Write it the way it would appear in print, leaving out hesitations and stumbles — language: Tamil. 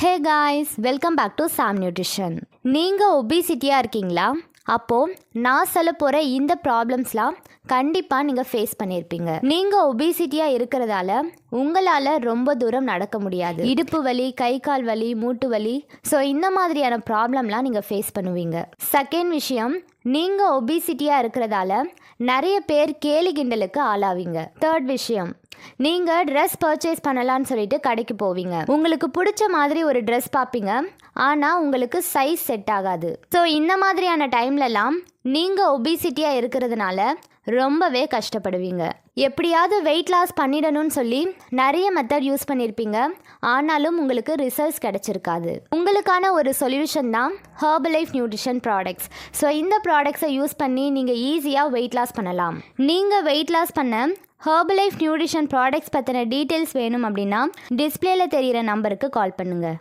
Hey guys, welcome back to Sam nutrition. நீங்கள் ஒபிசிட்டியாக இருக்கீங்களா? அப்போது நான் சொல்ல போகிற இந்த ப்ராப்ளம்ஸ்லாம் கண்டிப்பாக நீங்கள் ஃபேஸ் பண்ணியிருப்பீங்க. நீங்கள் ஒபிசிட்டியாக இருக்கிறதால உங்களால் ரொம்ப தூரம் நடக்க முடியாது. இடுப்பு வலி, கை கால் வலி, மூட்டு வலி, ஸோ இந்த மாதிரியான ப்ராப்ளம்லாம் நீங்கள் ஃபேஸ் பண்ணுவீங்க. செகண்ட் விஷயம், நீங்கள் ஒபிசிட்டியாக இருக்கிறதால நிறைய பேர் கேலி கிண்டலுக்கு ஆளாவீங்க. தேர்ட் விஷயம், நீங்கள் ட்ரெஸ் பர்ச்சேஸ் பண்ணலான்னு சொல்லிட்டு கடைக்கு போவீங்க. உங்களுக்கு பிடிச்ச மாதிரி ஒரு ட்ரெஸ் பார்ப்பீங்க, ஆனால் உங்களுக்கு சைஸ் செட் ஆகாது. ஸோ இந்த மாதிரியான டைம்லலாம் நீங்கள் ஒபிசிட்டியாக இருக்கிறதுனால ரொம்பவே கஷ்டப்படுவீங்க. எப்படியாவது வெயிட் லாஸ் பண்ணிடணும்னு சொல்லி நிறைய மெத்தட் யூஸ் பண்ணியிருப்பீங்க, ஆனாலும் உங்களுக்கு ரிசல்ட்ஸ் கிடைச்சிருக்காது. உங்களுக்கான ஒரு சொல்யூஷன் தான் ஹெர்பலைஃப் நியூட்ரிஷன் ப்ராடக்ட்ஸ். ஸோ இந்த ப்ராடக்ட்ஸை யூஸ் பண்ணி நீங்கள் ஈஸியாக வெயிட் லாஸ் பண்ணலாம். நீங்கள் வெயிட் லாஸ் பண்ண ஹெர்பலைஃப் நியூட்ரிஷன் ப்ராடக்ட்ஸ் பற்றின டீட்டெயில்ஸ் வேணும் அப்படின்னா டிஸ்பிளேல தெரிகிற நம்பருக்கு கால் பண்ணுங்கள்.